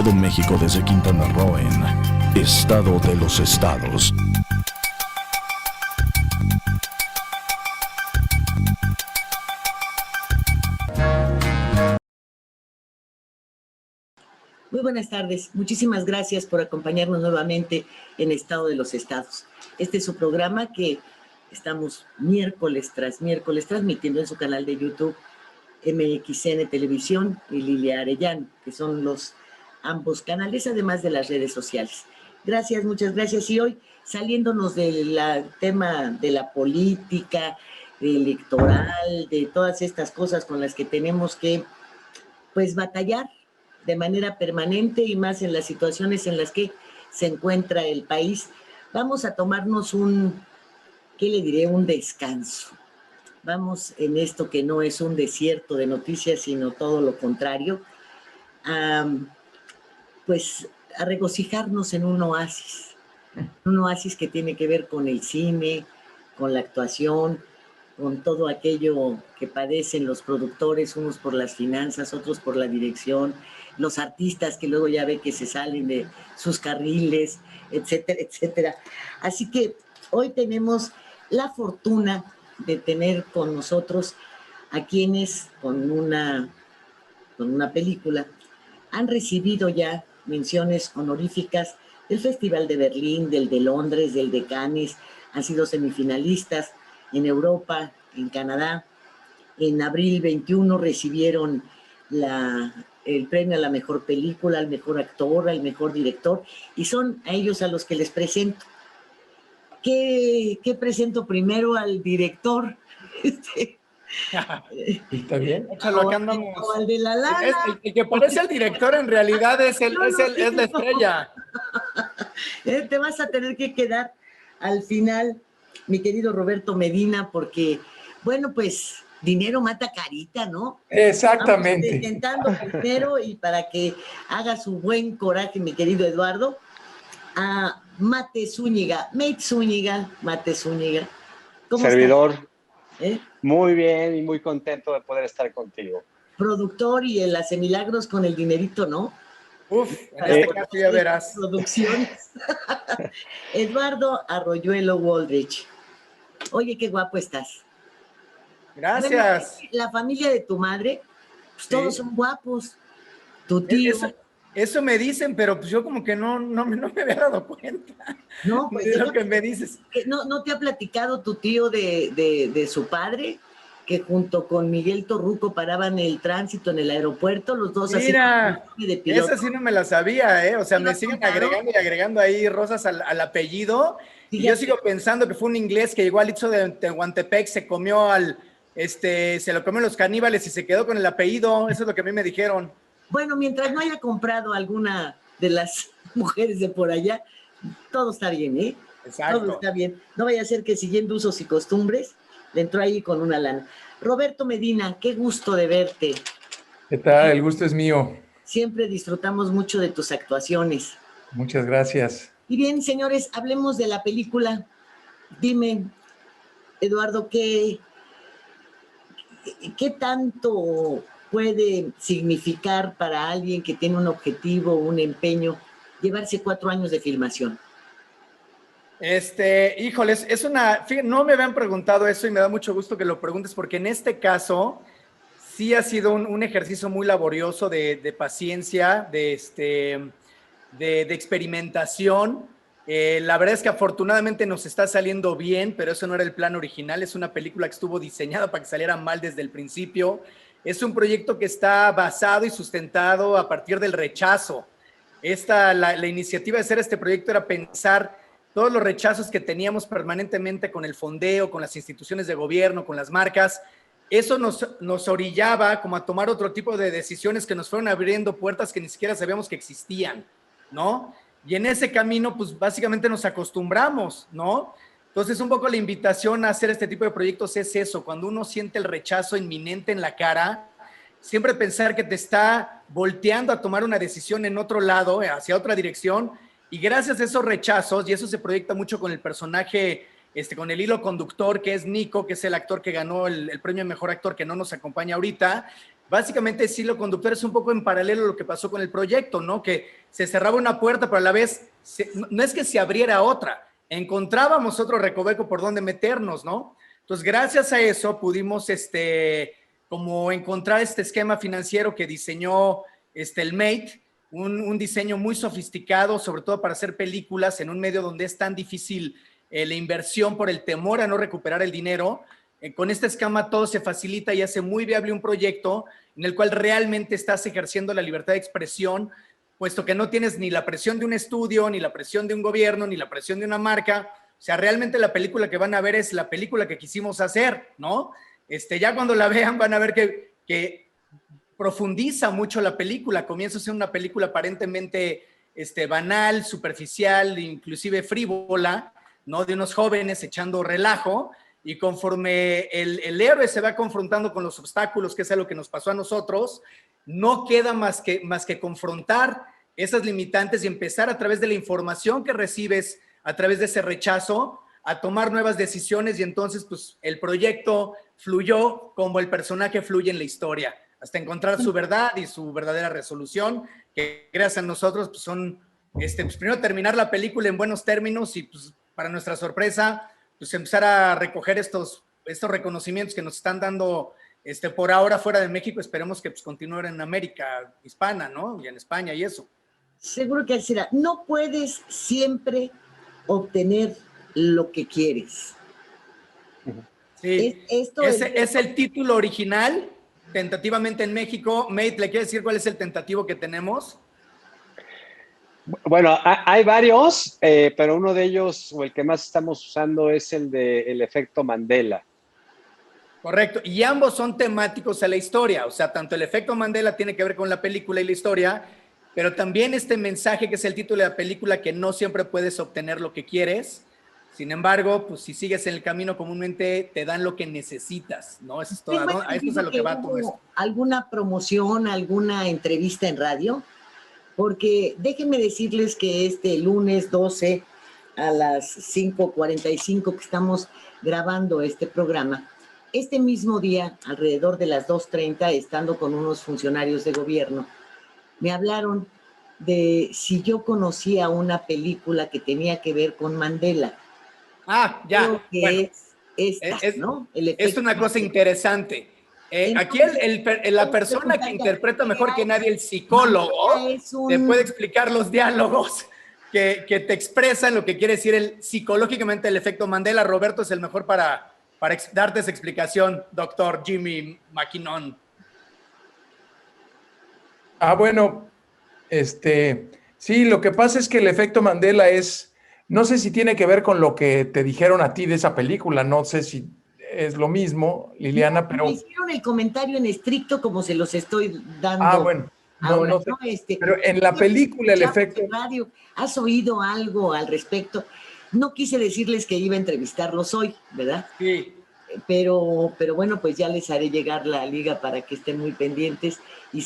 todo México desde Quintana Roo en Estado de los Estados. Muy buenas tardes. Muchísimas gracias por acompañarnos nuevamente en Estado de los Estados. Este es su programa que estamos miércoles tras miércoles transmitiendo en su canal de YouTube MXN Televisión y Lilia Arellano, que son los ambos canales, además de las redes sociales. Gracias, muchas gracias. Y hoy, saliéndonos del tema de la política, electoral, de todas estas cosas con las que tenemos que, pues, batallar de manera permanente y más en las situaciones en las que se encuentra el país, vamos a tomarnos ¿qué le diré? Un descanso. Vamos en esto que no es un desierto de noticias, sino todo lo contrario, pues a regocijarnos en un oasis que tiene que ver con el cine, con la actuación, con todo aquello que padecen los productores, unos por las finanzas, otros por la dirección, los artistas que luego ya ve que se salen de sus carriles, etcétera, etcétera. Así que hoy tenemos la fortuna de tener con nosotros a quienes con una película han recibido ya menciones honoríficas del Festival de Berlín, del de Londres, del de Cannes, han sido semifinalistas en Europa, en Canadá. En abril 21 recibieron el premio a la mejor película, al mejor actor, al mejor director, y son a ellos a los que les presento. ¿Qué presento primero? Al director. ¿Está bien? Échalo, acá andamos. O al de la lana. El que parece el director en realidad es la estrella. Te vas a tener que quedar al final, mi querido Roberto Medina, porque, bueno, pues dinero mata carita, ¿no? Exactamente. Vamos intentando primero, y para que haga su buen coraje, mi querido Eduardo, a Mate Zúñiga. Mate Zúñiga. ¿Cómo servidor? Estás? ¿Eh? Muy bien y muy contento de poder estar contigo. Productor y el hace milagros con el dinerito, ¿no? Uf, en este caso ya verás. Producciones. Eduardo Arroyuelo Waldrich. Oye, qué guapo estás. Gracias. Bueno, la familia de tu madre, pues sí, todos son guapos. Tu tío. Eso me dicen, pero pues yo como que no me había dado cuenta. No, pues de lo que me dices. ¿No te ha platicado tu tío de su padre? Que junto con Miguel Torruco paraban el tránsito en el aeropuerto, los dos. Mira, esa sí no me la sabía, ¿eh? O sea, me siguen agregando y agregando ahí rosas al apellido. Y yo sigo pensando que fue un inglés que llegó al Istmo de Tehuantepec, se comió se lo comió los caníbales y se quedó con el apellido. Eso es lo que a mí me dijeron. Bueno, mientras no haya comprado alguna de las mujeres de por allá, todo está bien, ¿eh? Exacto. Todo está bien. No vaya a ser que siguiendo usos y costumbres, le entró ahí con una lana. Roberto Medina, qué gusto de verte. ¿Qué tal? El gusto es mío. Siempre disfrutamos mucho de tus actuaciones. Muchas gracias. Y bien, señores, hablemos de la película. Dime, Eduardo, ¿qué tanto puede significar para alguien que tiene un objetivo, un empeño, llevarse 4 años de filmación? Híjoles, no me habían preguntado eso y me da mucho gusto que lo preguntes, porque en este caso sí ha sido un ejercicio muy laborioso de paciencia, de experimentación. La verdad es que afortunadamente nos está saliendo bien, pero eso no era el plan original. Es una película que estuvo diseñada para que saliera mal desde el principio. Es un proyecto que está basado y sustentado a partir del rechazo. La iniciativa de hacer este proyecto era pensar todos los rechazos que teníamos permanentemente con el fondeo, con las instituciones de gobierno, con las marcas. Eso nos orillaba como a tomar otro tipo de decisiones que nos fueron abriendo puertas que ni siquiera sabíamos que existían, ¿no? Y en ese camino, pues básicamente nos acostumbramos, ¿no? Entonces, un poco la invitación a hacer este tipo de proyectos es eso: cuando uno siente el rechazo inminente en la cara, siempre pensar que te está volteando a tomar una decisión en otro lado, hacia otra dirección, y gracias a esos rechazos, y eso se proyecta mucho con el personaje, con el hilo conductor, que es Nico, que es el actor que ganó el premio a Mejor Actor, que no nos acompaña ahorita, básicamente ese hilo conductor es un poco en paralelo a lo que pasó con el proyecto, ¿no? Que se cerraba una puerta, pero a la vez no es que se abriera otra, encontrábamos otro recoveco por donde meternos, ¿no? Entonces, gracias a eso pudimos como encontrar este esquema financiero que diseñó el Mate, un diseño muy sofisticado, sobre todo para hacer películas en un medio donde es tan difícil la inversión por el temor a no recuperar el dinero. Con este esquema todo se facilita y hace muy viable un proyecto en el cual realmente estás ejerciendo la libertad de expresión, puesto que no tienes ni la presión de un estudio, ni la presión de un gobierno, ni la presión de una marca. O sea, realmente la película que van a ver es la película que quisimos hacer, ¿no? Ya cuando la vean van a ver que profundiza mucho la película, comienza a ser una película aparentemente banal, superficial, inclusive frívola, ¿no? De unos jóvenes echando relajo, y conforme el héroe se va confrontando con los obstáculos, que es algo que nos pasó a nosotros, no queda más que confrontar esas limitantes y empezar a través de la información que recibes, a través de ese rechazo, a tomar nuevas decisiones, y entonces pues el proyecto fluyó como el personaje fluye en la historia, hasta encontrar su verdad y su verdadera resolución, que gracias a nosotros pues son, pues primero terminar la película en buenos términos y pues para nuestra sorpresa, pues empezar a recoger estos reconocimientos que nos están dando por ahora fuera de México. Esperemos que pues continúen en América hispana, ¿no? Y en España y eso. Seguro que así será. No puedes siempre obtener lo que quieres. Sí, es el título original, tentativamente en México. Mate, ¿le quiere decir cuál es el tentativo que tenemos? Bueno, hay varios, pero uno de ellos, o el que más estamos usando, es el del efecto Mandela. Correcto, y ambos son temáticos a la historia, o sea, tanto el efecto Mandela tiene que ver con la película y la historia, pero también este mensaje que es el título de la película, que no siempre puedes obtener lo que quieres. Sin embargo, pues si sigues en el camino, comúnmente te dan lo que necesitas, ¿no? Eso es todo, ¿no? A esto es a lo que va todo esto. ¿Alguna promoción, alguna entrevista en radio? Porque déjenme decirles que este lunes 12 a las 5:45 que estamos grabando este programa, este mismo día, alrededor de las 2:30, estando con unos funcionarios de gobierno, me hablaron de si yo conocía una película que tenía que ver con Mandela. Ah, ya. Creo que bueno, ¿no? Es una cosa interesante. Aquí la persona que interpreta mejor que nadie, el psicólogo, te puede explicar los diálogos que te expresan lo que quiere decir psicológicamente el efecto Mandela. Roberto es el mejor para darte esa explicación, doctor Jimmy McKinnon. Bueno, sí, lo que pasa es que el efecto Mandela no sé si tiene que ver con lo que te dijeron a ti de esa película, no sé si es lo mismo, Liliana, pero... Me hicieron el comentario en estricto como se los estoy dando. Bueno, ahora, no sé, pero en la película el efecto... Radio, ¿has oído algo al respecto? No quise decirles que iba a entrevistarlos hoy, ¿verdad? Sí. Pero bueno, pues ya les haré llegar la liga para que estén muy pendientes y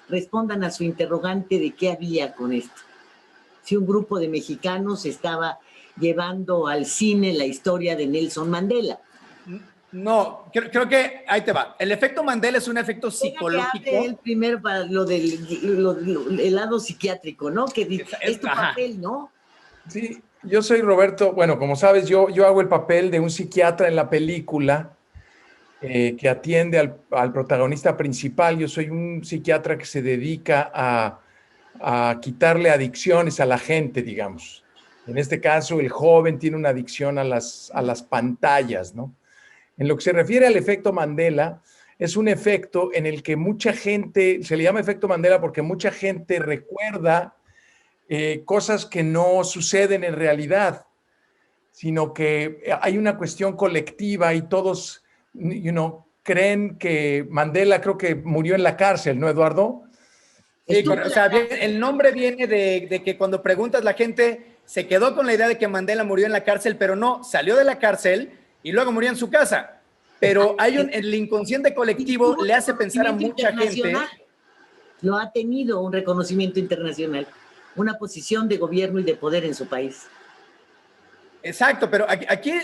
respondan a su interrogante de qué había con esto. Si un grupo de mexicanos estaba llevando al cine la historia de Nelson Mandela. No, creo que ahí te va. El efecto Mandela es un efecto psicológico. El primero para lo del lado psiquiátrico, ¿no? Que es tu papel, ¿no? Sí, yo soy Roberto. Bueno, como sabes, yo hago el papel de un psiquiatra en la película que atiende al protagonista principal. Yo soy un psiquiatra que se dedica a quitarle adicciones a la gente, digamos. En este caso, el joven tiene una adicción a las pantallas, ¿no? En lo que se refiere al efecto Mandela, es un efecto en el que mucha gente, se le llama efecto Mandela porque mucha gente recuerda cosas que no suceden en realidad, sino que hay una cuestión colectiva y todos, creen que Mandela creo que murió en la cárcel, ¿no, Eduardo? Sí, o sea, el nombre viene de que cuando preguntas, la gente se quedó con la idea de que Mandela murió en la cárcel, pero no, salió de la cárcel y luego murió en su casa. Pero el inconsciente colectivo le hace pensar a mucha gente. Lo ha tenido un reconocimiento internacional, una posición de gobierno y de poder en su país. Exacto, pero aquí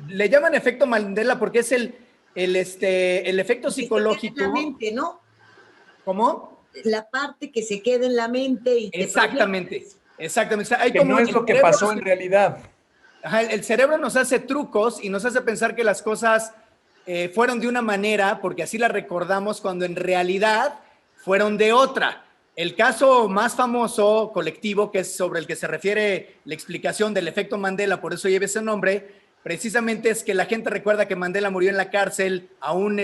le llaman efecto Mandela porque es el efecto Que se quede en psicológico. la mente, ¿no? ¿Cómo? La parte que se queda en la mente y te Exactamente, exactamente. Hay Que como no es el lo que cerebro pasó en realidad. Ajá, el cerebro nos hace trucos y nos hace pensar que las cosas fueron de una manera porque así las recordamos cuando en realidad fueron de otra. El caso más famoso colectivo, que es sobre el que se refiere la explicación del efecto Mandela, por eso lleva ese nombre, precisamente es que la gente recuerda que Mandela murió en la cárcel a un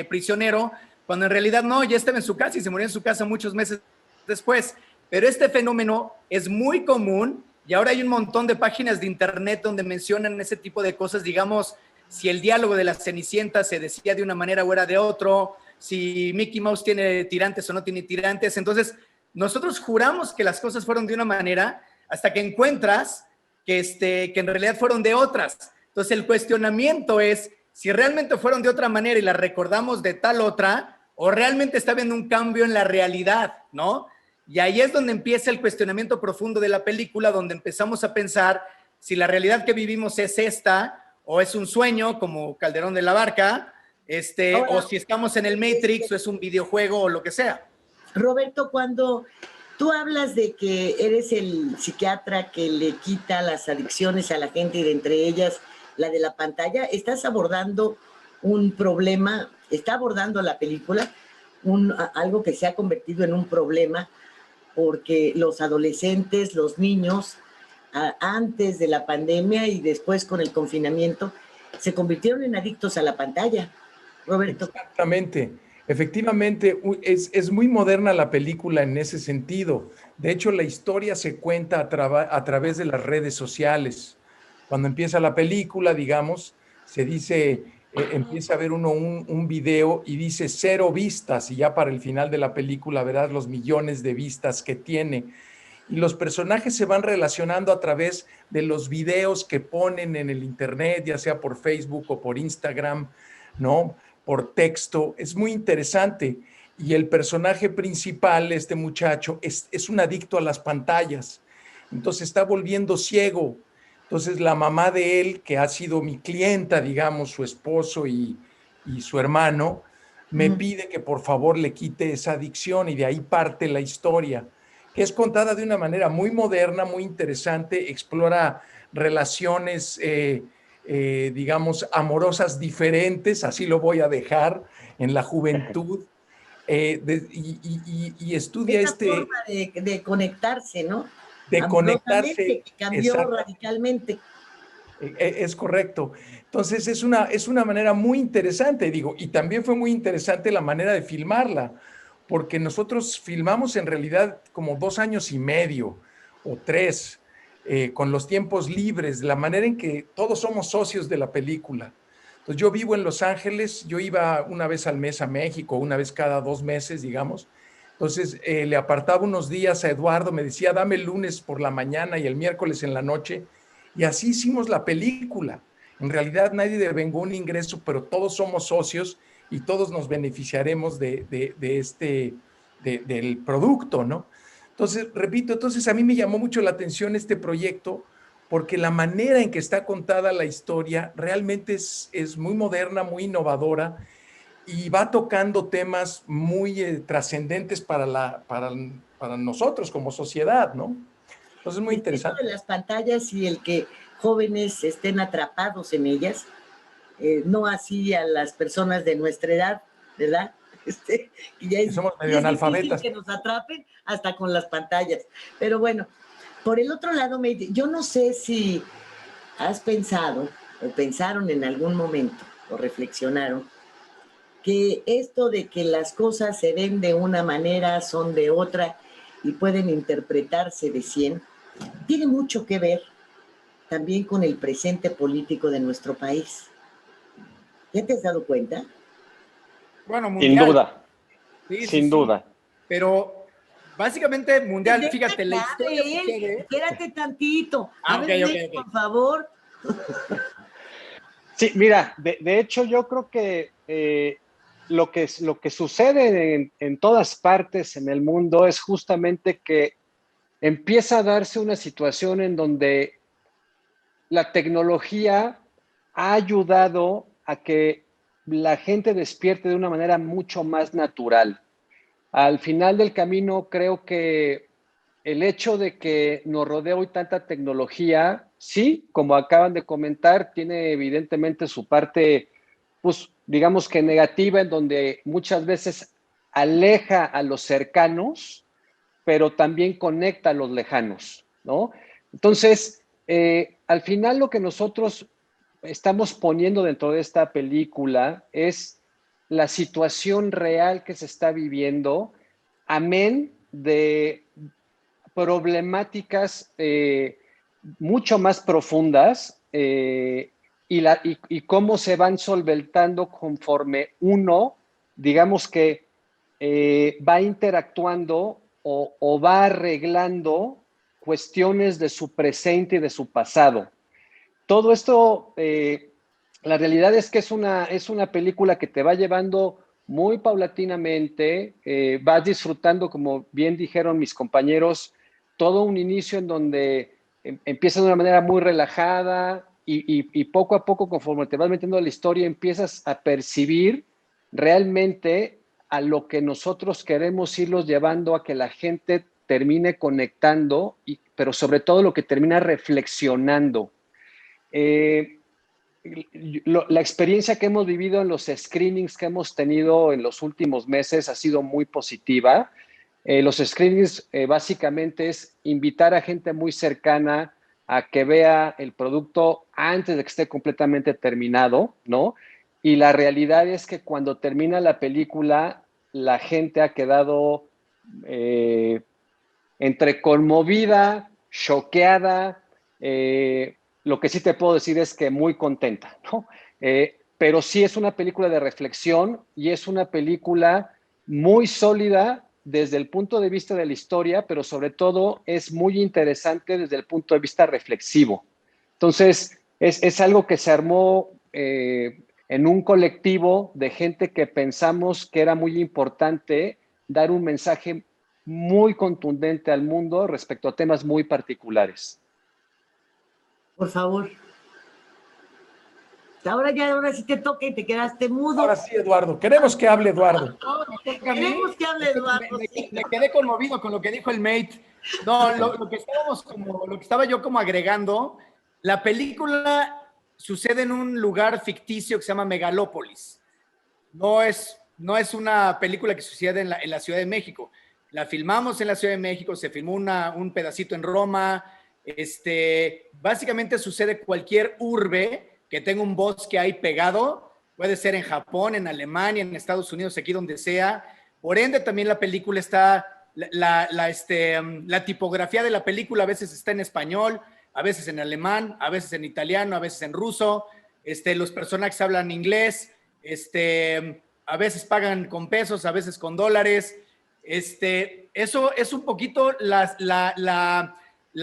prisionero, cuando en realidad no, ya estaba en su casa y se murió en su casa muchos meses después. Pero este fenómeno es muy común y ahora hay un montón de páginas de internet donde mencionan ese tipo de cosas, digamos, si el diálogo de la Cenicienta se decía de una manera o era de otro, si Mickey Mouse tiene tirantes o no tiene tirantes. Entonces, nosotros juramos que las cosas fueron de una manera hasta que encuentras que en realidad fueron de otras. Entonces, el cuestionamiento es si realmente fueron de otra manera y las recordamos de tal otra, o realmente está habiendo un cambio en la realidad, ¿no? Y ahí es donde empieza el cuestionamiento profundo de la película, donde empezamos a pensar si la realidad que vivimos es esta, o es un sueño como Calderón de la Barca, Ahora, o si estamos en el Matrix, o es un videojuego, o lo que sea. Roberto, cuando tú hablas de que eres el psiquiatra que le quita las adicciones a la gente y de entre ellas la de la pantalla, estás abordando un problema, está abordando la película algo que se ha convertido en un problema porque los adolescentes, los niños, antes de la pandemia y después con el confinamiento, se convirtieron en adictos a la pantalla. Roberto. Exactamente. Efectivamente, es muy moderna la película en ese sentido. De hecho, la historia se cuenta a través de las redes sociales. Cuando empieza la película, digamos, se dice, empieza a ver uno un video y dice 0 vistas, y ya para el final de la película verás los millones de vistas que tiene. Y los personajes se van relacionando a través de los videos que ponen en el internet, ya sea por Facebook o por Instagram, ¿no? Por texto. Es muy interesante. Y el personaje principal, este muchacho, es un adicto a las pantallas. Entonces está volviendo ciego. Entonces la mamá de él, que ha sido mi clienta, digamos, su esposo y su hermano, me pide que por favor le quite esa adicción, y de ahí parte la historia, que es contada de una manera muy moderna, muy interesante, explora relaciones, digamos, amorosas diferentes, así lo voy a dejar, en la juventud, y estudia Esa forma de conectarse, ¿no? de Amorosamente, conectarse. que cambió radicalmente. Es correcto. Entonces es una manera muy interesante, digo, y también fue muy interesante la manera de filmarla, porque nosotros filmamos en realidad como 2 años y medio o 3, con los tiempos libres, la manera en que todos somos socios de la película. Entonces yo vivo en Los Ángeles, yo iba una vez al mes a México, una vez cada 2 meses, digamos. Entonces le apartaba unos días a Eduardo, me decía, dame el lunes por la mañana y el miércoles en la noche. Y así hicimos la película. En realidad nadie devengó un ingreso, pero todos somos socios y todos nos beneficiaremos del producto, ¿no? Entonces, repito, entonces a mí me llamó mucho la atención este proyecto porque la manera en que está contada la historia realmente es muy moderna, muy innovadora, y va tocando temas muy trascendentes para nosotros como sociedad, ¿no? Entonces es muy Esto interesante. de las pantallas y el que jóvenes estén atrapados en ellas, no así a las personas de nuestra edad, ¿verdad? Ya Que somos medio es difícil analfabetas. que nos atrapen hasta con las pantallas. Pero bueno, por el otro lado, yo no sé si has pensado o pensaron en algún momento o reflexionaron que esto de que las cosas se ven de una manera, son de otra y pueden interpretarse de 100, tiene mucho que ver también con el presente político de nuestro país. ¿Ya te has dado cuenta? Bueno, Sin mundial. duda, Sí, sí, sin sí. duda. Pero básicamente mundial, Deja fíjate, la historia de él, sucede. espérate tantito. A Ah, ok, ver, ok, ok. por favor. Sí, mira, de hecho yo creo que lo que sucede en todas partes en el mundo es justamente que empieza a darse una situación en donde la tecnología ha ayudado a que la gente despierte de una manera mucho más natural. Al final del camino, creo que el hecho de que nos rodea hoy tanta tecnología, sí, como acaban de comentar, tiene evidentemente su parte, pues digamos que negativa, en donde muchas veces aleja a los cercanos, pero también conecta a los lejanos, ¿no? Entonces, al final lo que nosotros estamos poniendo dentro de esta película es la situación real que se está viviendo, amén de problemáticas mucho más profundas y cómo se van solventando conforme uno, digamos que va interactuando o va arreglando cuestiones de su presente y de su pasado. Todo esto, la realidad es que es una película que te va llevando muy paulatinamente, vas disfrutando, como bien dijeron mis compañeros, todo un inicio en donde empieza de una manera muy relajada y poco a poco, conforme te vas metiendo en la historia, empiezas a percibir realmente a lo que nosotros queremos irlos llevando a que la gente termine conectando, pero sobre todo lo que termina reflexionando. La experiencia que hemos vivido en los screenings que hemos tenido en los últimos meses ha sido muy positiva. Los screenings básicamente es invitar a gente muy cercana a que vea el producto antes de que esté completamente terminado, ¿no? Y la realidad es que cuando termina la película, la gente ha quedado entre conmovida, choqueada, lo que sí te puedo decir es que muy contenta, ¿no? Pero sí es una película de reflexión y es una película muy sólida desde el punto de vista de la historia, pero sobre todo es muy interesante desde el punto de vista reflexivo. Entonces, es algo que se armó en un colectivo de gente que pensamos que era muy importante dar un mensaje muy contundente al mundo respecto a temas muy particulares. Por favor. Ahora sí te toca y te quedaste mudo. Ahora sí, Eduardo. Queremos que hable Eduardo. No, me toca a mí. Queremos que hable Eduardo. Me quedé conmovido con lo que dijo el mate. No, lo que estaba yo como agregando, la película sucede en un lugar ficticio que se llama Megalópolis. No es una película que sucede en la Ciudad de México. La filmamos en la Ciudad de México, se filmó un pedacito en Roma. Básicamente sucede cualquier urbe que tenga un bosque ahí pegado, puede ser en Japón, en Alemania, en Estados Unidos, aquí donde sea. Por ende, también la película está, la tipografía de la película a veces está en español, a veces en alemán, a veces en italiano, a veces en ruso. Los personajes hablan inglés, a veces pagan con pesos, a veces con dólares. Eso es un poquito la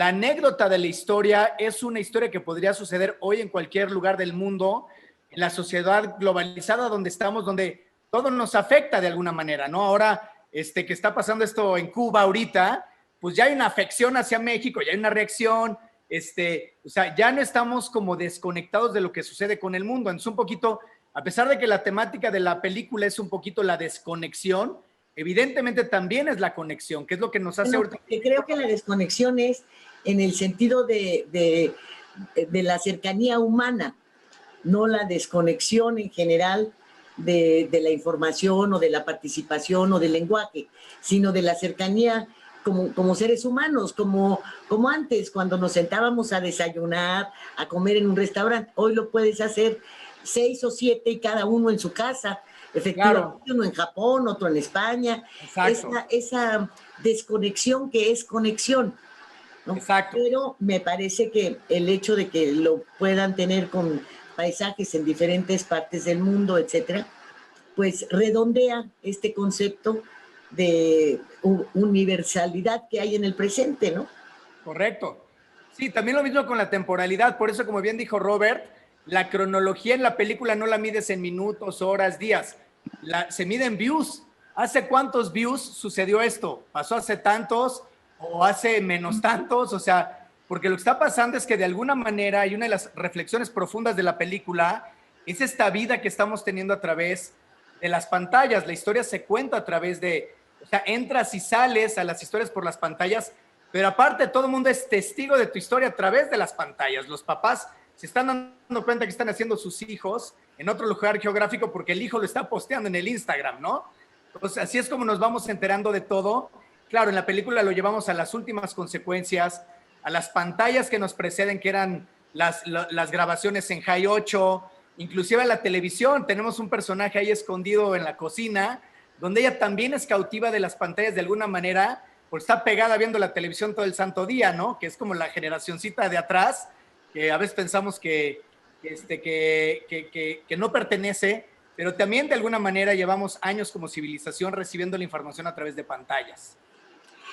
anécdota de la historia. Es una historia que podría suceder hoy en cualquier lugar del mundo, en la sociedad globalizada donde estamos, donde todo nos afecta de alguna manera, ¿no? Ahora que está pasando esto en Cuba ahorita, pues ya hay una afección hacia México, ya hay una reacción, o sea, ya no estamos como desconectados de lo que sucede con el mundo. Entonces, un poquito, a pesar de que la temática de la película es un poquito la desconexión, evidentemente también es la conexión, que es lo que nos hace... Bueno, creo que la desconexión es en el sentido de la cercanía humana, no la desconexión en general de la información o de la participación o del lenguaje, sino de la cercanía como seres humanos, como antes, cuando nos sentábamos a desayunar, a comer en un restaurante. Hoy lo puedes hacer 6 o 7 y cada uno en su casa. Efectivamente, claro. Uno en Japón, otro en España. Esa desconexión que es conexión, ¿no? Exacto. Pero me parece que el hecho de que lo puedan tener con paisajes en diferentes partes del mundo, etcétera, pues redondea este concepto de universalidad que hay en el presente, ¿no? Correcto. Sí, también lo mismo con la temporalidad. Por eso, como bien dijo Robert, la cronología en la película no la mides en minutos, horas, días. Se mide en views. ¿Hace cuántos views sucedió esto? ¿Pasó hace tantos o hace menos tantos? O sea, porque lo que está pasando es que de alguna manera, y una de las reflexiones profundas de la película es esta vida que estamos teniendo a través de las pantallas. La historia se cuenta a través de, o sea, entras y sales a las historias por las pantallas, pero aparte todo el mundo es testigo de tu historia a través de las pantallas. Los papás se están dando cuenta que están haciendo sus hijos en otro lugar geográfico porque el hijo lo está posteando en el Instagram, ¿no? Entonces, así es como nos vamos enterando de todo. Claro, en la película lo llevamos a las últimas consecuencias, a las pantallas que nos preceden, que eran las grabaciones en High 8, inclusive a la televisión. Tenemos un personaje ahí escondido en la cocina, donde ella también es cautiva de las pantallas de alguna manera, porque está pegada viendo la televisión todo el santo día, ¿no? Que es como la generacioncita de atrás, que a veces pensamos que no pertenece, pero también de alguna manera llevamos años como civilización recibiendo la información a través de pantallas.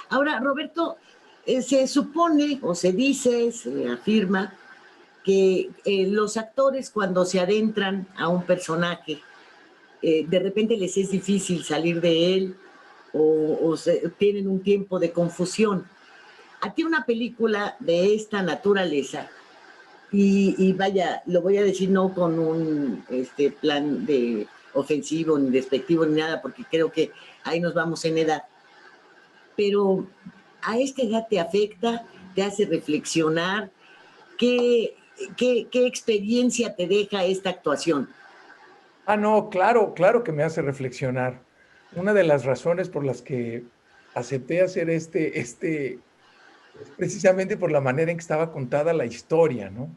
Ahora, Roberto, se supone o se dice, se afirma que los actores cuando se adentran a un personaje, de repente les es difícil salir de él o tienen un tiempo de confusión. A ti una película de esta naturaleza, y vaya, lo voy a decir no con un plan de ofensivo ni despectivo ni nada, porque creo que ahí nos vamos en edad, pero a esta edad te afecta, te hace reflexionar. ¿Qué experiencia te deja esta actuación? No, claro, claro que me hace reflexionar. Una de las razones por las que acepté hacer es precisamente por la manera en que estaba contada la historia, ¿no?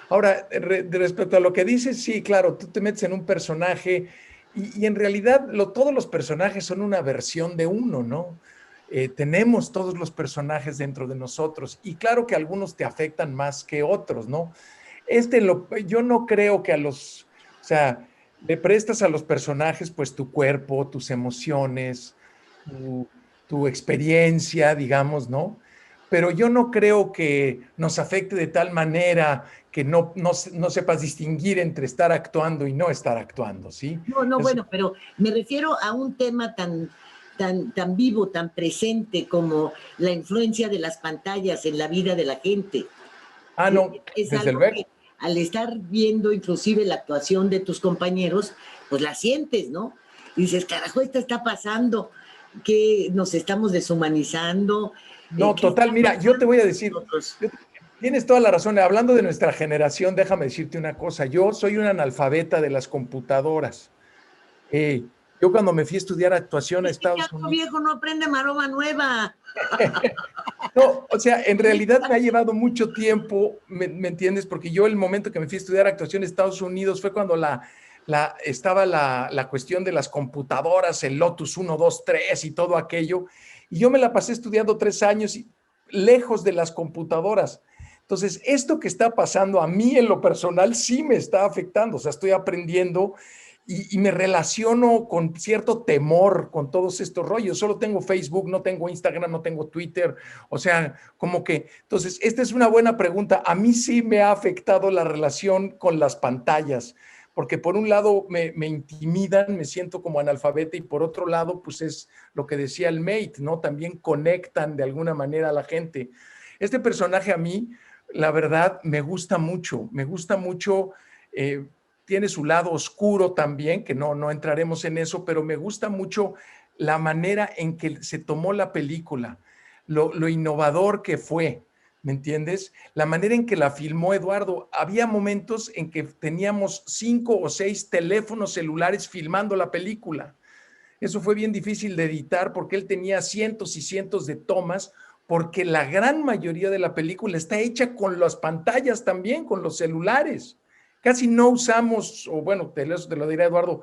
Ahora, respecto a lo que dices, sí, claro, tú te metes en un personaje y en realidad todos los personajes son una versión de uno, ¿no? Tenemos todos los personajes dentro de nosotros y claro que algunos te afectan más que otros, ¿no? Yo no creo que o sea, le prestas a los personajes pues tu cuerpo, tus emociones, tu experiencia, digamos, ¿no? Pero yo no creo que nos afecte de tal manera que no sepas distinguir entre estar actuando y no estar actuando, ¿sí? No, bueno, pero me refiero a un tema tan vivo, tan presente como la influencia de las pantallas en la vida de la gente. No, es desde algo luego. que al estar viendo inclusive la actuación de tus compañeros, pues la sientes, ¿no? Y dices, carajo, esto está pasando, que nos estamos deshumanizando. No, total, mira, yo te voy a decir, tienes toda la razón. Hablando de nuestra generación, déjame decirte una cosa. Yo soy un analfabeta de las computadoras. Yo cuando me fui a estudiar actuación a Estados Unidos... viejo no aprende maroma nueva. No, o sea, en realidad me ha llevado mucho tiempo, ¿me entiendes? Porque yo el momento que me fui a estudiar actuación en Estados Unidos fue cuando estaba la cuestión de las computadoras, el Lotus 1, 2, 3 y todo aquello. Y yo me la pasé estudiando 3 años lejos de las computadoras. Entonces, esto que está pasando a mí en lo personal sí me está afectando. O sea, estoy aprendiendo y me relaciono con cierto temor con todos estos rollos. Solo tengo Facebook, no tengo Instagram, no tengo Twitter. O sea, como que... Entonces, esta es una buena pregunta. A mí sí me ha afectado la relación con las pantallas, porque por un lado me intimidan, me siento como analfabeta, y por otro lado, pues es lo que decía el mate, ¿no? También conectan de alguna manera a la gente. Este personaje a mí, la verdad, me gusta mucho, tiene su lado oscuro también, que no entraremos en eso, pero me gusta mucho la manera en que se tomó la película, lo innovador que fue, ¿me entiendes? La manera en que la filmó Eduardo. Había momentos en que teníamos 5 o 6 teléfonos celulares filmando la película. Eso fue bien difícil de editar porque él tenía cientos y cientos de tomas, porque la gran mayoría de la película está hecha con las pantallas también, con los celulares. Casi no usamos, o bueno, te lo dirá Eduardo,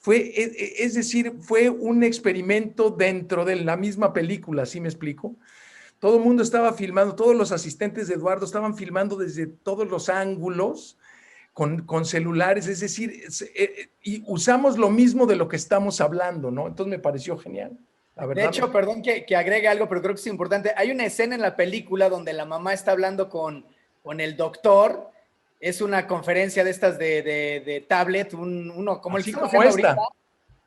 es decir, fue un experimento dentro de la misma película, ¿sí me explico? Todo el mundo estaba filmando, todos los asistentes de Eduardo estaban filmando desde todos los ángulos con celulares, es decir, y usamos lo mismo de lo que estamos hablando, ¿no? Entonces me pareció genial. La verdad, de hecho, perdón que agregue algo, pero creo que es importante. Hay una escena en la película donde la mamá está hablando con el doctor. Es una conferencia de estas de tablet, uno como así el que estamos como haciendo esta. ahorita.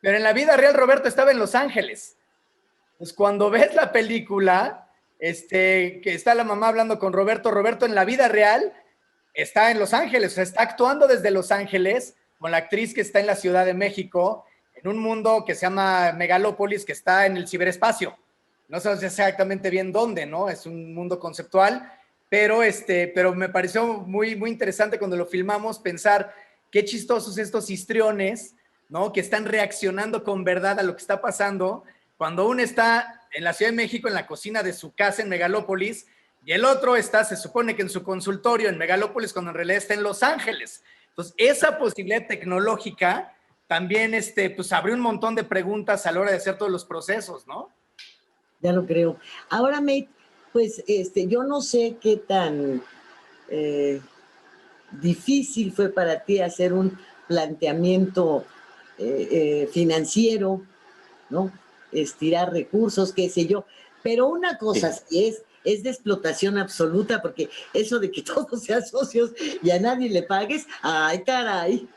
Pero en la vida real, Roberto estaba en Los Ángeles. Pues cuando ves la película, que está la mamá hablando con Roberto en la vida real está en Los Ángeles, o sea, está actuando desde Los Ángeles con la actriz que está en la Ciudad de México, en un mundo que se llama Megalópolis, que está en el ciberespacio. No sé exactamente bien dónde, ¿no? Es un mundo conceptual, pero me pareció muy, muy interesante cuando lo filmamos pensar qué chistosos estos histriones, ¿no? Que están reaccionando con verdad a lo que está pasando cuando uno está en la Ciudad de México, en la cocina de su casa en Megalópolis, y el otro está, se supone que en su consultorio en Megalópolis, cuando en realidad está en Los Ángeles. Entonces, esa posibilidad tecnológica también pues abrió un montón de preguntas a la hora de hacer todos los procesos, ¿no? Ya lo creo. Ahora, Mate, pues yo no sé qué tan difícil fue para ti hacer un planteamiento financiero, ¿no? Estirar recursos, qué sé yo. Pero una cosa sí es de explotación absoluta, porque eso de que todos sean socios y a nadie le pagues, ¡ay, caray!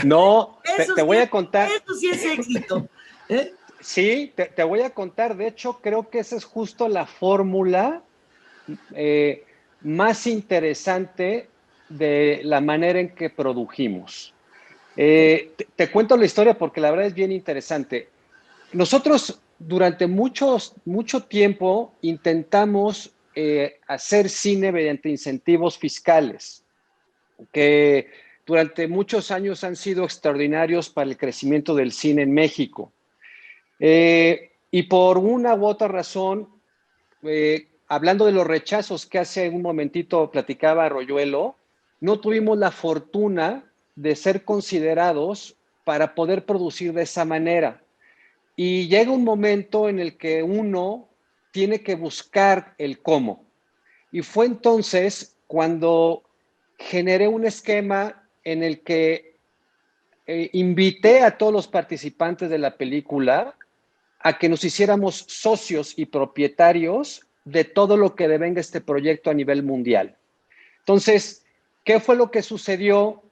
No, Eso te sí voy a contar. Eso sí es éxito. ¿Eh? Sí, te voy a contar. De hecho, creo que esa es justo la fórmula más interesante de la manera en que produjimos. Te cuento la historia porque la verdad es bien interesante. Nosotros durante mucho tiempo intentamos hacer cine mediante incentivos fiscales, que durante muchos años han sido extraordinarios para el crecimiento del cine en México. Y por una u otra razón, hablando de los rechazos que hace un momentito platicaba Royuelo, no tuvimos la fortuna de ser considerados para poder producir de esa manera. Y llega un momento en el que uno tiene que buscar el cómo. Y fue entonces cuando generé un esquema en el que invité a todos los participantes de la película a que nos hiciéramos socios y propietarios de todo lo que devenga este proyecto a nivel mundial. Entonces, ¿qué fue lo que sucedió?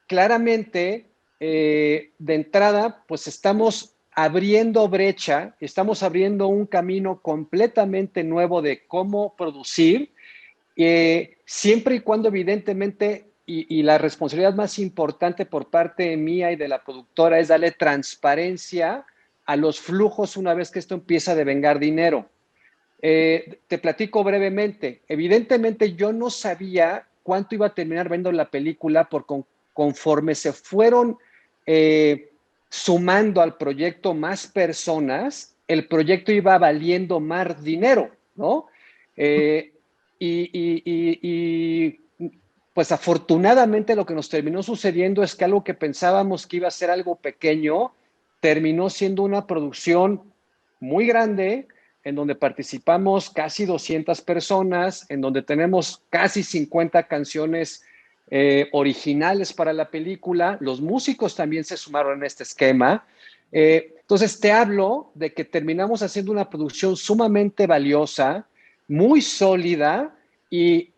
Claramente, de entrada, pues estamos abriendo brecha, estamos abriendo un camino completamente nuevo de cómo producir, siempre y cuando evidentemente, y la responsabilidad más importante por parte mía y de la productora es darle transparencia a los flujos una vez que esto empieza a devengar dinero. Te platico brevemente. Evidentemente yo no sabía cuánto iba a terminar viendo la película porque conforme se fueron sumando al proyecto más personas, el proyecto iba valiendo más dinero, ¿no? Y pues afortunadamente lo que nos terminó sucediendo es que algo que pensábamos que iba a ser algo pequeño, terminó siendo una producción muy grande, en donde participamos casi 200 personas, en donde tenemos casi 50 canciones originales para la película. Los músicos también se sumaron en este esquema. Entonces te hablo de que terminamos haciendo una producción sumamente valiosa, muy sólida, y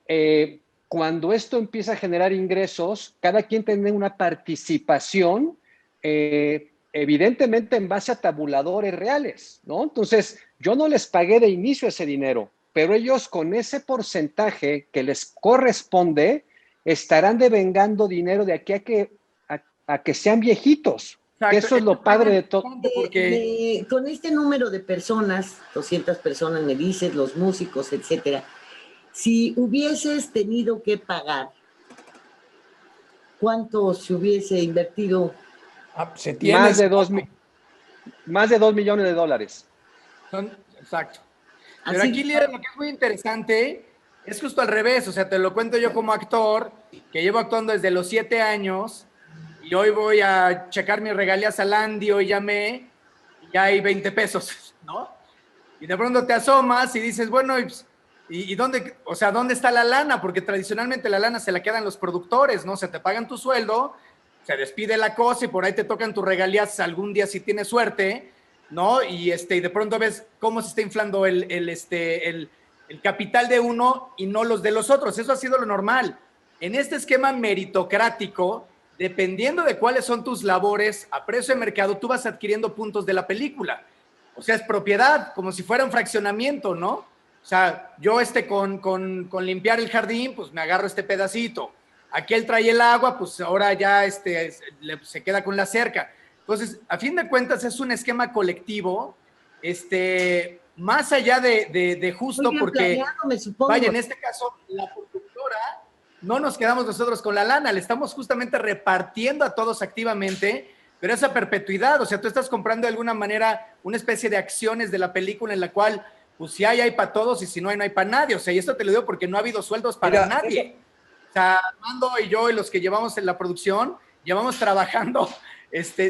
cuando esto empieza a generar ingresos, cada quien tiene una participación evidentemente en base a tabuladores reales, ¿no? Entonces, yo no les pagué de inicio ese dinero, pero ellos con ese porcentaje que les corresponde estarán devengando dinero de aquí a que sean viejitos. Que eso es lo padre de todo. Porque con este número de personas, 200 personas me dices, los músicos, etcétera, si hubieses tenido que pagar, ¿cuánto se hubiese invertido? Se tiene más de $2 millones. Exacto. Pero así, aquí, Lidia, lo que es muy interesante es justo al revés. O sea, te lo cuento yo como actor, que llevo actuando desde los 7 años, y hoy voy a checar mis regalías al Andy, hoy llamé, y ya hay 20 pesos, ¿no? Y de pronto te asomas y dices, bueno, ¿y dónde, o sea, dónde está la lana? Porque tradicionalmente la lana se la quedan los productores, ¿no? Se te pagan tu sueldo, se despide la cosa y por ahí te tocan tus regalías algún día si tienes suerte, ¿no? Y de pronto ves cómo se está inflando el capital de uno y no los de los otros. Eso ha sido lo normal. En este esquema meritocrático, dependiendo de cuáles son tus labores a precio de mercado, tú vas adquiriendo puntos de la película. O sea, es propiedad, como si fuera un fraccionamiento, ¿no? O sea, yo con limpiar el jardín, pues me agarro este pedacito. aquel trae el agua, pues ahora ya se queda con la cerca. Entonces, a fin de cuentas, es un esquema colectivo, más allá de justo, Muy bien porque, planeado, me supongo. vaya, en este caso, la productora, no nos quedamos nosotros con la lana, le estamos justamente repartiendo a todos activamente, pero esa perpetuidad, o sea, tú estás comprando de alguna manera una especie de acciones de la película en la cual, pues si hay para todos y si no hay, no hay para nadie. O sea, y esto te lo digo porque no ha habido sueldos para nadie. O sea, Armando y yo y los que llevamos en la producción, llevamos trabajando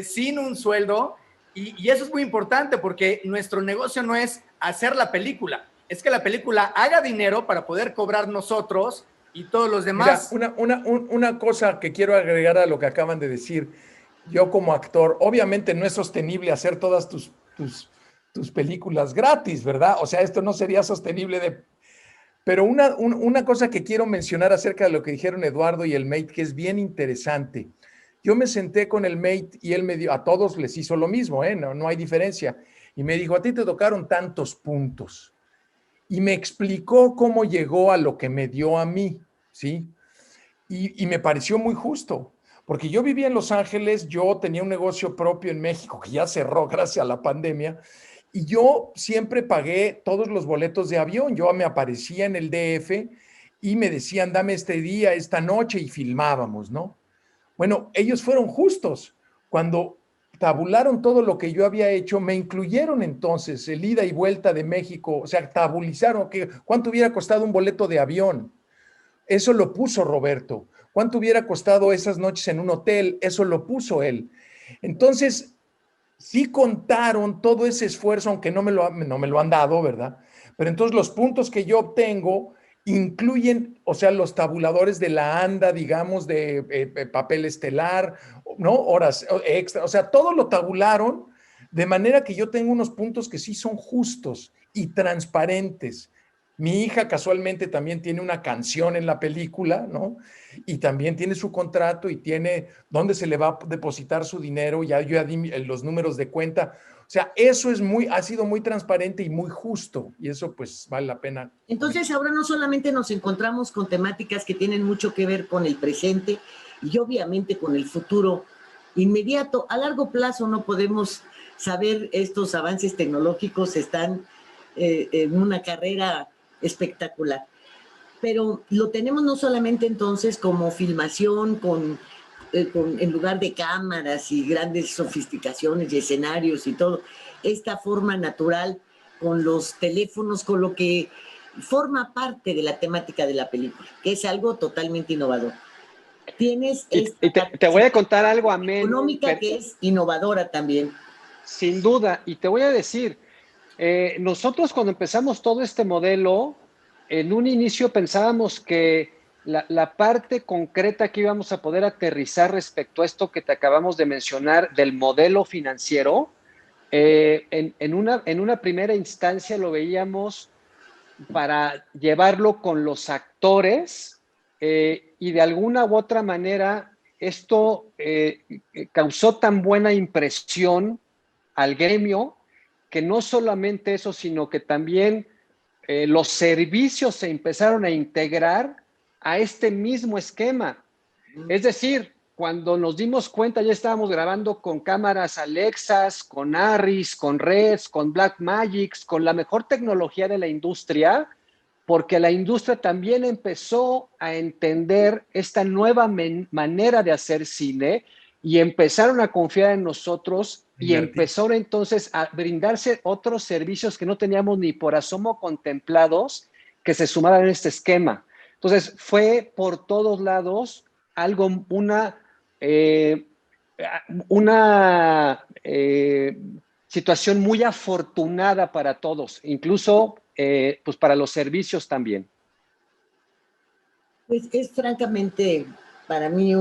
sin un sueldo y eso es muy importante porque nuestro negocio no es hacer la película, es que la película haga dinero para poder cobrar nosotros y todos los demás. Mira, una cosa que quiero agregar a lo que acaban de decir. Yo como actor, obviamente no es sostenible hacer todas tus películas gratis, ¿verdad? O sea, esto no sería sostenible. Pero una cosa que quiero mencionar acerca de lo que dijeron Eduardo y el mate, que es bien interesante. Yo me senté con el mate y él me dio, a todos les hizo lo mismo, no hay diferencia. Y me dijo, a ti te tocaron tantos puntos. Y me explicó cómo llegó a lo que me dio a mí, ¿sí? Y me pareció muy justo. Porque yo vivía en Los Ángeles, yo tenía un negocio propio en México que ya cerró gracias a la pandemia, y yo siempre pagué todos los boletos de avión. Yo me aparecía en el DF y me decían, dame este día, esta noche, y filmábamos, ¿no? Bueno, ellos fueron justos. Cuando tabularon todo lo que yo había hecho, me incluyeron entonces el ida y vuelta de México, o sea, tabulizaron cuánto hubiera costado un boleto de avión. Eso lo puso Roberto. ¿Cuánto hubiera costado esas noches en un hotel? Eso lo puso él. Entonces, sí contaron todo ese esfuerzo, aunque no me lo han dado, ¿verdad? Pero entonces los puntos que yo obtengo incluyen, o sea, los tabuladores de la ANDA, digamos, de papel estelar, ¿no? Horas extra, o sea, todo lo tabularon de manera que yo tengo unos puntos que sí son justos y transparentes. Mi hija casualmente también tiene una canción en la película, ¿no? Y también tiene su contrato y tiene dónde se le va a depositar su dinero. Yo ya di los números de cuenta. O sea, eso ha sido muy transparente y muy justo. Y eso pues vale la pena. Entonces ahora no solamente nos encontramos con temáticas que tienen mucho que ver con el presente y obviamente con el futuro inmediato. A largo plazo no podemos saber, estos avances tecnológicos están en una carrera espectacular. Pero lo tenemos no solamente entonces como filmación, en lugar de cámaras y grandes sofisticaciones y escenarios y todo, esta forma natural con los teléfonos, con lo que forma parte de la temática de la película, que es algo totalmente innovador. Tienes esta te voy a contar algo, Amén, económica que es innovadora también. Sin duda, y te voy a decir, nosotros cuando empezamos todo este modelo, en un inicio pensábamos que la parte concreta que íbamos a poder aterrizar respecto a esto que te acabamos de mencionar del modelo financiero, en una primera instancia lo veíamos para llevarlo con los actores y de alguna u otra manera esto causó tan buena impresión al gremio que no solamente eso, sino que también los servicios se empezaron a integrar a este mismo esquema. Es decir, cuando nos dimos cuenta ya estábamos grabando con cámaras Alexas, con Arris, con Reds, con Blackmagic, con la mejor tecnología de la industria, porque la industria también empezó a entender esta nueva manera de hacer cine y empezaron a confiar en nosotros y empezaron entonces a brindarse otros servicios que no teníamos ni por asomo contemplados que se sumaran a este esquema. Entonces fue por todos lados algo, una situación muy afortunada para todos, incluso pues para los servicios también. Pues es francamente para mí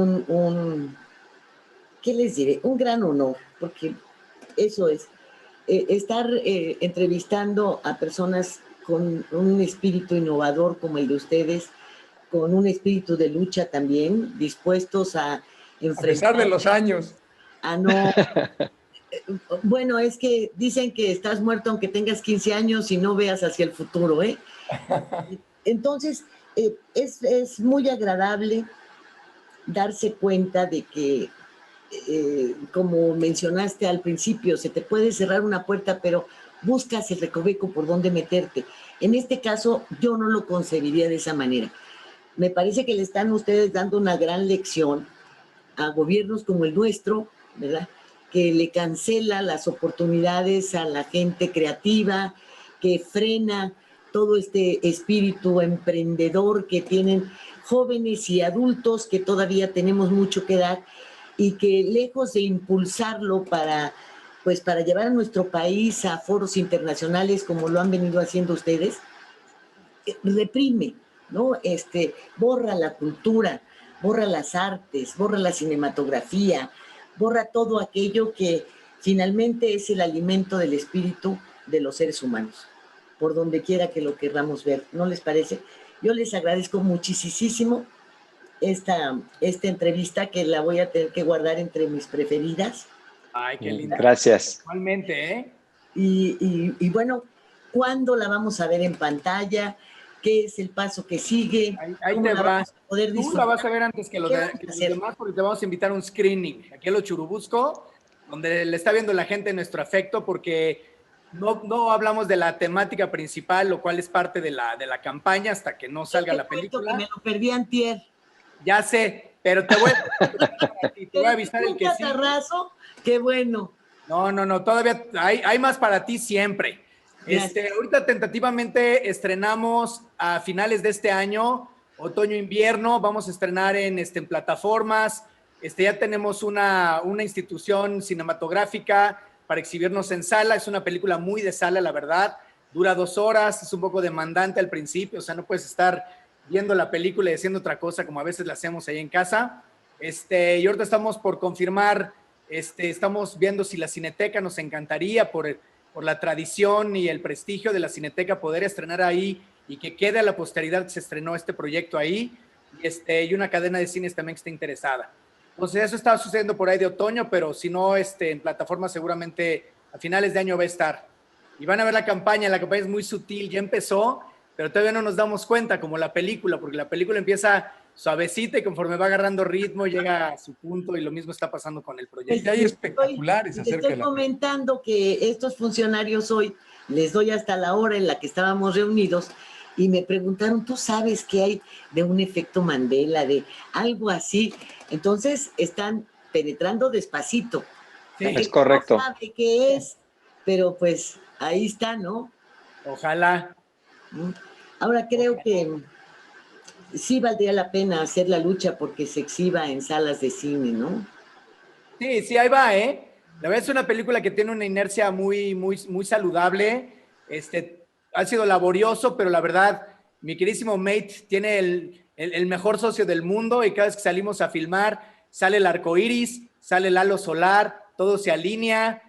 ¿qué les diré? Un gran honor, porque eso es, estar entrevistando a personas con un espíritu innovador como el de ustedes, con un espíritu de lucha también, dispuestos a enfrentar. A pesar de los años. No. Bueno, es que dicen que estás muerto aunque tengas 15 años y no veas hacia el futuro, ¿eh? Entonces, es muy agradable darse cuenta de que, como mencionaste al principio, se te puede cerrar una puerta, pero buscas el recoveco por donde meterte. En este caso, yo no lo concebiría de esa manera. Me parece que le están ustedes dando una gran lección a gobiernos como el nuestro, ¿verdad?, que le cancela las oportunidades a la gente creativa, que frena todo este espíritu emprendedor que tienen jóvenes y adultos, que todavía tenemos mucho que dar, y que lejos de impulsarlo pues para llevar a nuestro país a foros internacionales como lo han venido haciendo ustedes, reprime, ¿no? Borra la cultura, borra las artes, borra la cinematografía, borra todo aquello que finalmente es el alimento del espíritu de los seres humanos, por donde quiera que lo querramos ver, ¿no les parece? Yo les agradezco muchísimo esta entrevista, que la voy a tener que guardar entre mis preferidas. Ay, qué linda. Gracias. Igualmente, ¿eh? Y bueno, ¿cuándo la vamos a ver en pantalla? ¿Qué es el paso que sigue? Ahí ¿Cómo te la va. vamos a poder Tú disfrutar? la vas a ver antes que los, ¿Qué vamos a que los hacer? demás, porque te vamos a invitar a un screening aquí en Los Churubusco, donde le está viendo la gente nuestro afecto, porque no hablamos de la temática principal, lo cual es parte de la campaña hasta que no salga la película. Que me lo perdí antier. Ya sé, pero te voy a avisar el que sí. Catarrazo, qué bueno. No, todavía hay más para ti siempre. Ahorita tentativamente estrenamos a finales de este año, otoño-invierno, vamos a estrenar en plataformas. Ya tenemos una institución cinematográfica para exhibirnos en sala. Es una película muy de sala, la verdad. Dura 2 horas, es un poco demandante al principio, o sea, no puedes estar viendo la película y haciendo otra cosa como a veces la hacemos ahí en casa. Y ahorita estamos por confirmar, estamos viendo si la Cineteca, nos encantaría por la tradición y el prestigio de la Cineteca poder estrenar ahí y que quede a la posteridad que se estrenó este proyecto ahí, y una cadena de cines también que esté interesada. Entonces eso está sucediendo por ahí de otoño, pero si no, en plataforma seguramente a finales de año va a estar. Y van a ver la campaña es muy sutil, ya empezó, pero todavía no nos damos cuenta, como la película, porque la película empieza suavecita y conforme va agarrando ritmo llega a su punto, y lo mismo está pasando con el proyecto. Y hay espectaculares acerca de la Estoy comentando que estos funcionarios hoy, les doy hasta la hora en la que estábamos reunidos, y me preguntaron, ¿tú sabes qué hay de un efecto Mandela, de algo así? Entonces están penetrando despacito. Sí, es correcto. No sabe qué es, pero pues ahí está, ¿no? Ojalá. Ahora creo que sí valdría la pena hacer la lucha porque se exhiba en salas de cine, ¿no? Sí, ahí va, ¿eh? La verdad es una película que tiene una inercia muy, muy, muy saludable. Ha sido laborioso, pero la verdad, mi queridísimo Mate tiene el mejor socio del mundo, y cada vez que salimos a filmar, sale el arco iris, sale el halo solar, todo se alinea,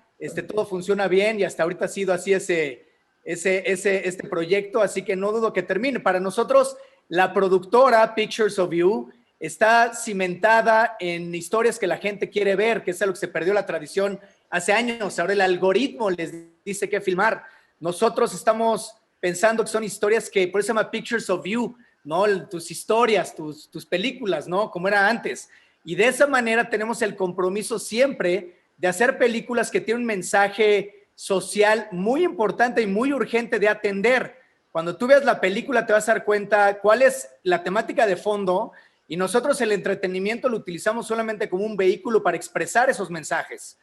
todo funciona bien, y hasta ahorita ha sido así este proyecto, así que no dudo que termine. Para nosotros, la productora Pictures of You está cimentada en historias que la gente quiere ver, que es algo que se perdió la tradición hace años. Ahora el algoritmo les dice qué filmar. Nosotros estamos pensando que son historias que, por eso se llama Pictures of You, ¿no? Tus historias, tus películas, ¿no? Como era antes. Y de esa manera tenemos el compromiso siempre de hacer películas que tienen un mensaje social muy importante y muy urgente de atender. Cuando tú veas la película te vas a dar cuenta cuál es la temática de fondo, y nosotros el entretenimiento lo utilizamos solamente como un vehículo para expresar esos mensajes.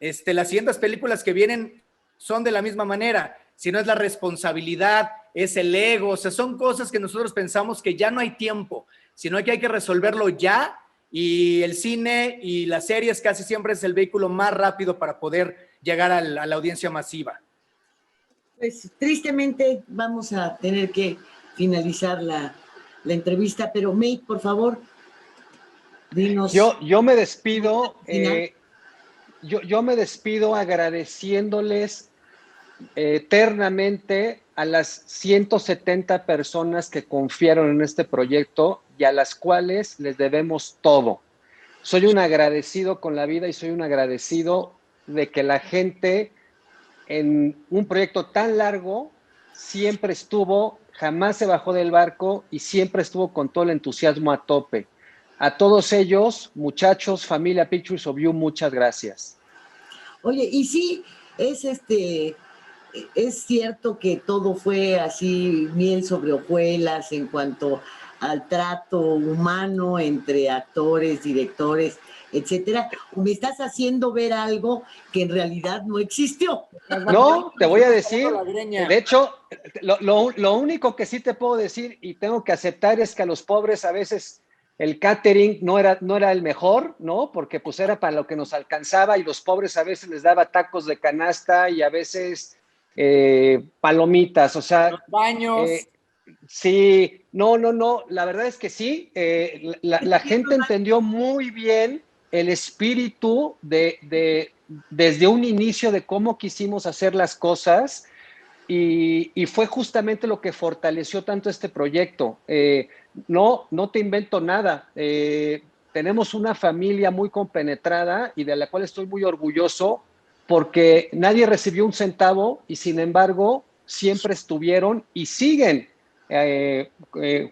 Las siguientes películas que vienen son de la misma manera. Si no es la responsabilidad, es el ego, o sea, son cosas que nosotros pensamos que ya no hay tiempo, sino que hay que resolverlo ya, y el cine y las series casi siempre es el vehículo más rápido para poder llegar a la audiencia masiva. Pues tristemente vamos a tener que finalizar la entrevista, pero Mate, por favor, dinos. Yo me despido, yo me despido agradeciéndoles eternamente a las 170 personas que confiaron en este proyecto y a las cuales les debemos todo. Soy un agradecido con la vida y soy un agradecido de que la gente en un proyecto tan largo siempre estuvo, jamás se bajó del barco y siempre estuvo con todo el entusiasmo a tope. A todos ellos, muchachos, familia Pictures of You, muchas gracias. Oye, y sí, es cierto que todo fue así, miel sobre hojuelas en cuanto al trato humano entre actores, directores, etcétera. ¿O me estás haciendo ver algo que en realidad no existió? No, te voy a decir, de hecho, lo único que sí te puedo decir y tengo que aceptar es que a los pobres a veces el catering no era el mejor, ¿no? Porque pues era para lo que nos alcanzaba y los pobres a veces les daba tacos de canasta y a veces palomitas, o sea... Los baños. Sí, no, la verdad es que sí, la gente entendió muy bien el espíritu desde un inicio de cómo quisimos hacer las cosas y fue justamente lo que fortaleció tanto este proyecto. No te invento nada. Tenemos una familia muy compenetrada y de la cual estoy muy orgulloso porque nadie recibió un centavo y sin embargo siempre estuvieron y siguen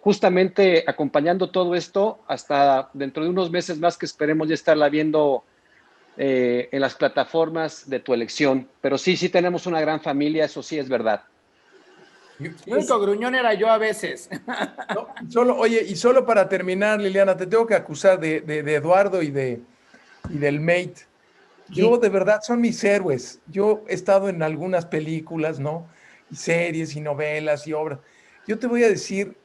justamente acompañando todo esto hasta dentro de unos meses más que esperemos ya estarla viendo en las plataformas de tu elección. Pero sí tenemos una gran familia, eso sí es verdad. El único gruñón era yo a veces. No, oye, y solo para terminar, Liliana, te tengo que acusar de Eduardo y del mate. Yo, de verdad, son mis héroes. Yo he estado en algunas películas, ¿no? Y series y novelas y obras. Yo te voy a decir,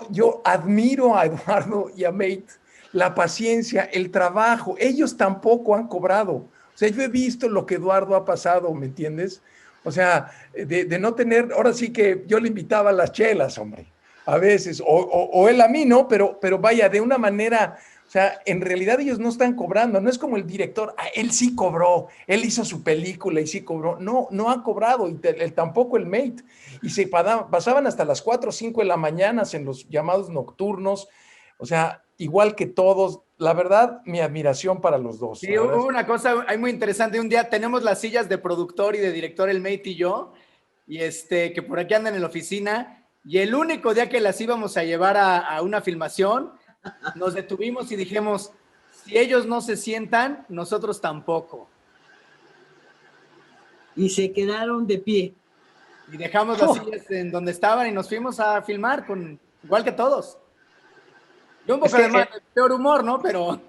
yo admiro a Eduardo y a Mate, la paciencia, el trabajo. Ellos tampoco han cobrado. O sea, yo he visto lo que Eduardo ha pasado, ¿me entiendes? O sea, de no tener, ahora sí que yo le invitaba a las chelas, hombre, a veces, o él a mí, ¿no? Pero vaya, de una manera, o sea, en realidad ellos no están cobrando, no es como el director, él sí cobró, él hizo su película y sí cobró, no han cobrado, y tampoco el mate, y se pasaban hasta las 4 o 5 de la mañana en los llamados nocturnos, o sea, igual que todos, la verdad, mi admiración para los dos. Sí, hubo una cosa muy interesante. Un día tenemos las sillas de productor y de director, el Mate y yo, y que por aquí andan en la oficina, y el único día que las íbamos a llevar a una filmación, nos detuvimos y dijimos, si ellos no se sientan, nosotros tampoco. Y se quedaron de pie. Y dejamos las sillas en donde estaban y nos fuimos a filmar, igual que todos. Yo un poco de peor humor, ¿no? Pero...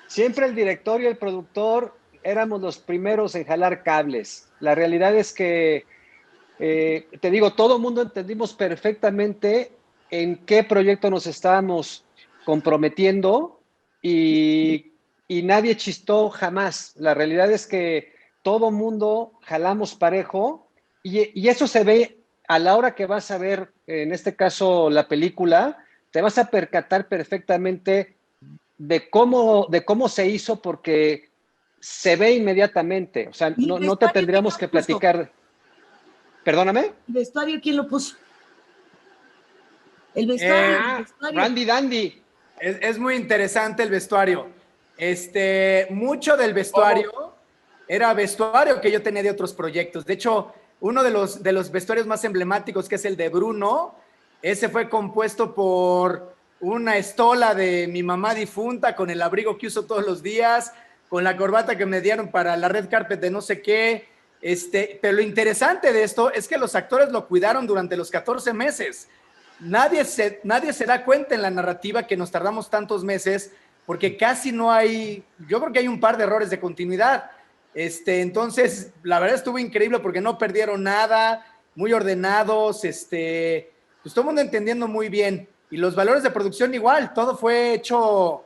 Siempre el director y el productor éramos los primeros en jalar cables. La realidad es que, te digo, todo el mundo entendimos perfectamente en qué proyecto nos estábamos comprometiendo y nadie chistó jamás. La realidad es que todo el mundo jalamos parejo y eso se ve a la hora que vas a ver, en este caso, la película, te vas a percatar perfectamente de cómo se hizo porque se ve inmediatamente. O sea, no te tendríamos que platicar. ¿Perdóname? ¿El vestuario quién lo puso? El vestuario. Randy Dandy. Es muy interesante el vestuario. Mucho del vestuario era vestuario que yo tenía de otros proyectos. De hecho, uno de los vestuarios más emblemáticos, que es el de Bruno, ese fue compuesto por una estola de mi mamá difunta con el abrigo que uso todos los días, con la corbata que me dieron para la red carpet de no sé qué. Pero lo interesante de esto es que los actores lo cuidaron durante los 14 meses. Nadie se da cuenta en la narrativa que nos tardamos tantos meses porque casi no hay, yo creo que hay un par de errores de continuidad. Entonces, la verdad estuvo increíble porque no perdieron nada, muy ordenados, pues todo el mundo entendiendo muy bien. Y los valores de producción igual, todo fue hecho,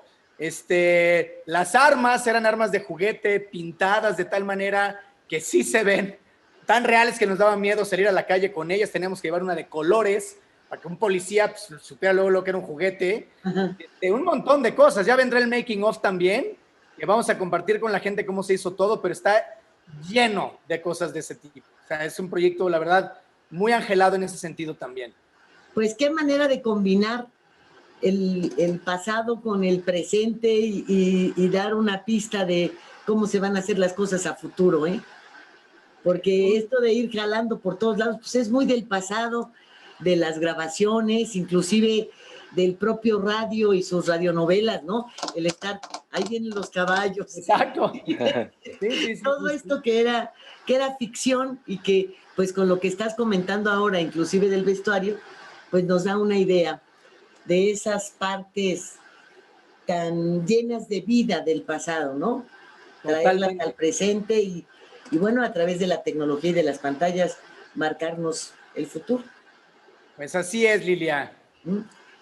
las armas eran armas de juguete pintadas de tal manera que sí se ven tan reales que nos daba miedo salir a la calle con ellas. Teníamos que llevar una de colores para que un policía pues, supiera luego lo que era un juguete. Un montón de cosas. Ya vendrá el making of también, que vamos a compartir con la gente cómo se hizo todo, pero está lleno de cosas de ese tipo. O sea, es un proyecto, la verdad, muy angelado en ese sentido también. Pues qué manera de combinar el pasado con el presente y dar una pista de cómo se van a hacer las cosas a futuro, ¿eh? Porque esto de ir jalando por todos lados, pues es muy del pasado, de las grabaciones, inclusive del propio radio y sus radionovelas, ¿no? El estar, ahí vienen los caballos. Exacto. Sí, Todo esto que era ficción y que, pues con lo que estás comentando ahora, inclusive del vestuario, pues nos da una idea de esas partes tan llenas de vida del pasado, ¿no? Traerlas Totalmente. al presente y bueno, a través de la tecnología y de las pantallas, marcarnos el futuro. Pues así es, Lilia.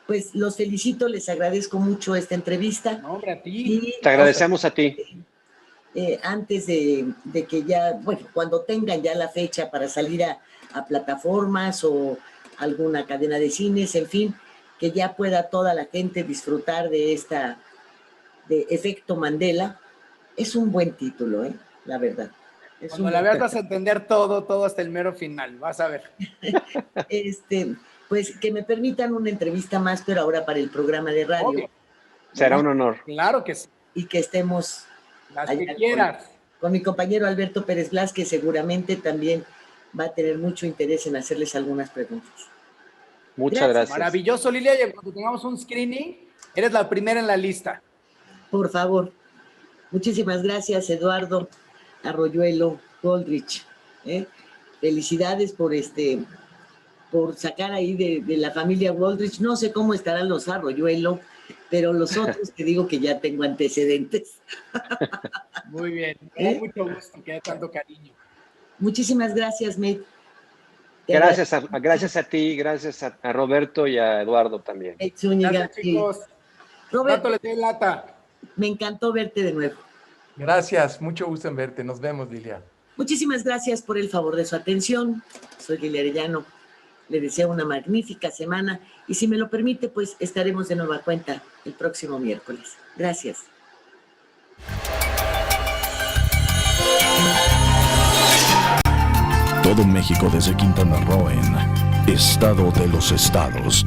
Pues los felicito, les agradezco mucho esta entrevista. No, hombre, a ti. Y Te agradecemos a ti. antes de que ya, bueno, cuando tengan ya la fecha para salir a plataformas o alguna cadena de cines, en fin, que ya pueda toda la gente disfrutar de de Efecto Mandela. Es un buen título, la verdad. Cuando la veas vas a entender todo hasta el mero final, vas a ver. Pues que me permitan una entrevista más, pero ahora para el programa de radio. Obvio. Será un honor. Claro que sí. Y que estemos Las allá que quieras. con mi compañero Alberto Pérez Blas, que seguramente también va a tener mucho interés en hacerles algunas preguntas. Muchas gracias. Maravilloso, Lilia. Y cuando tengamos un screening, eres la primera en la lista. Por favor. Muchísimas gracias, Eduardo Arroyuelo Goldrich. Felicidades por sacar ahí de la familia Goldrich. No sé cómo estarán los Arroyuelo, pero los otros te digo que ya tengo antecedentes. Muy bien. Me da mucho gusto que haya tanto cariño. Muchísimas gracias, Med. Gracias a ti, gracias a Roberto y a Eduardo también. Gracias, chicos. Roberto, le doy lata. me encantó verte de nuevo. Gracias, mucho gusto en verte. Nos vemos, Lilia. Muchísimas gracias por el favor de su atención. Soy Lilia Arellano. Le deseo una magnífica semana y si me lo permite, pues estaremos de nueva cuenta el próximo miércoles. Gracias. Todo México desde Quintana Roo en Estado de los Estados.